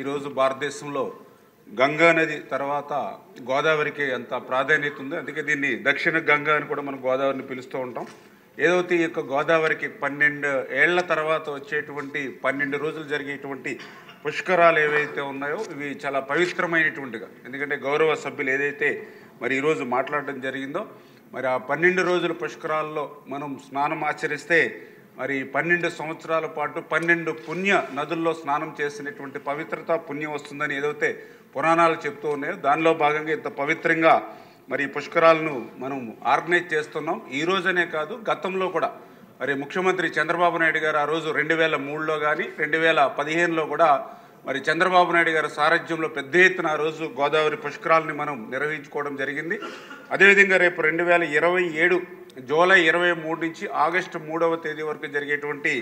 ఈరోజు భారతదేశంలో గంగా నది తర్వాత గోదావరికి ఎంత ప్రాధాన్యత ఉంది. అందుకే దీన్ని దక్షిణ గంగా అని కూడా మనం గోదావరిని పిలుస్తూ ఉంటాం. ఏదైతే ఈ యొక్క గోదావరికి 12 ఏళ్ల తర్వాత వచ్చేటువంటి 12 రోజులు జరిగేటువంటి పుష్కరాలు ఏవైతే ఉన్నాయో ఇవి చాలా పవిత్రమైనటువంటిగా, ఎందుకంటే గౌరవ సభ్యులు ఏదైతే మరి ఈరోజు మాట్లాడడం జరిగిందో మరి ఆ 12 రోజుల పుష్కరాల్లో మనం స్నానం ఆచరిస్తే మరి 12 సంవత్సరాల పాటు 12 పుణ్య నదుల్లో స్నానం చేసినటువంటి పవిత్రత పుణ్యం వస్తుందని ఏదైతే పురాణాలు చెప్తూ ఉన్నాయో దానిలో భాగంగా ఇంత పవిత్రంగా మరి పుష్కరాలను మనం ఆర్గనైజ్ చేస్తున్నాం. ఈ రోజనే కాదు, గతంలో కూడా మరి ముఖ్యమంత్రి చంద్రబాబు నాయుడు గారు ఆ రోజు 2003లో కానీ 2015లో కూడా మరి చంద్రబాబు నాయుడు గారి సారథ్యంలో పెద్ద ఎత్తున ఆ రోజు గోదావరి పుష్కరాలని మనం నిర్వహించుకోవడం జరిగింది. అదేవిధంగా రేపు 2027 జూలై 23 నుంచి ఆగస్టు 3వ తేదీ వరకు జరిగేటువంటి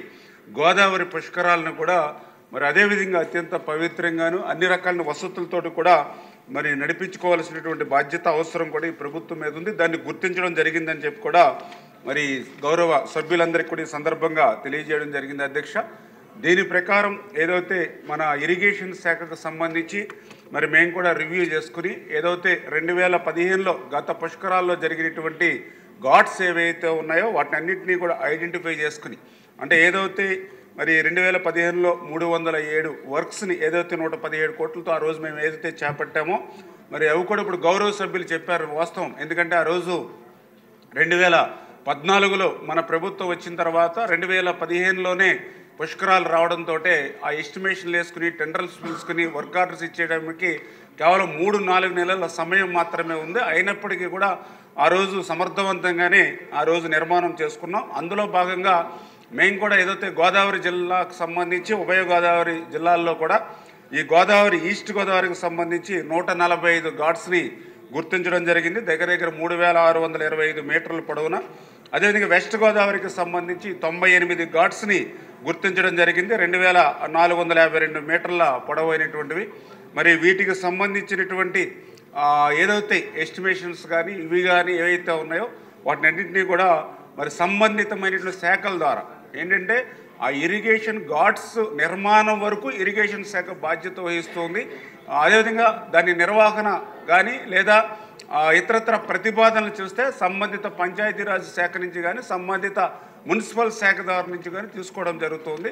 గోదావరి పుష్కరాలను కూడా మరి అదేవిధంగా అత్యంత పవిత్రంగాను అన్ని రకాల వసతులతో కూడా మరి నడిపించుకోవాల్సినటువంటి బాధ్యత అవసరం కూడా ఈ ప్రభుత్వం మీద ఉంది. దాన్ని గుర్తించడం జరిగిందని చెప్పి కూడా మరి గౌరవ సభ్యులందరికీ కూడా ఈ సందర్భంగా తెలియజేయడం జరిగింది అధ్యక్ష. దీని ప్రకారం ఏదైతే మన ఇరిగేషన్ శాఖకు సంబంధించి మరి మేము కూడా రివ్యూ చేసుకుని ఏదైతే 2015లో గత పుష్కరాల్లో జరిగినటువంటి ఘాట్స్ ఏవైతే ఉన్నాయో వాటిని అన్నింటినీ కూడా ఐడెంటిఫై చేసుకుని, అంటే ఏదైతే మరి 2015లో 307 వర్క్స్ని ఏదైతే 117 కోట్లతో ఆ రోజు మేము ఏదైతే చేపట్టామో మరి అవి కూడా ఇప్పుడు గౌరవ సభ్యులు చెప్పారు వాస్తవం. ఎందుకంటే ఆ రోజు 2014లో మన ప్రభుత్వం వచ్చిన తర్వాత 2015లోనే పుష్కరాలు రావడంతో ఆ ఎస్టిమేషన్లు వేసుకుని టెండర్స్ పిలుచుకుని వర్క్ ఆర్డర్స్ ఇచ్చేయడానికి కేవలం 3-4 నెలల సమయం మాత్రమే ఉంది. అయినప్పటికీ కూడా ఆ రోజు సమర్థవంతంగానే ఆ రోజు నిర్మాణం చేసుకున్నాం. అందులో భాగంగా మేము కూడా ఏదైతే గోదావరి జిల్లాకు సంబంధించి ఉభయ గోదావరి జిల్లాల్లో కూడా ఈ గోదావరి ఈస్ట్ గోదావరికి సంబంధించి 145 ఘాట్స్ని గుర్తించడం జరిగింది, దగ్గర 3625 మీటర్ల పొడవున. అదేవిధంగా వెస్ట్ గోదావరికి సంబంధించి 98 ఘాట్స్ని గుర్తించడం జరిగింది, 2452 మీటర్ల పొడవైనటువంటివి. మరి వీటికి సంబంధించినటువంటి ఏదైతే ఎస్టిమేషన్స్ కానీ ఇవి కానీ ఏవైతే ఉన్నాయో వాటిని అన్నింటినీ కూడా మరి సంబంధితమైనటువంటి శాఖల ద్వారా ఏంటంటే ఆ ఇరిగేషన్ ఘాట్స్ నిర్మాణం వరకు ఇరిగేషన్ శాఖ బాధ్యత వహిస్తుంది. అదేవిధంగా దాని నిర్వహణ కానీ లేదా ఇతరత్ర ప్రతిపాదనలు చూస్తే సంబంధిత పంచాయతీరాజ్ శాఖ నుంచి కానీ సంబంధిత మున్సిపల్ శాఖ ద్వారా నుంచి కానీ తీసుకోవడం జరుగుతుంది.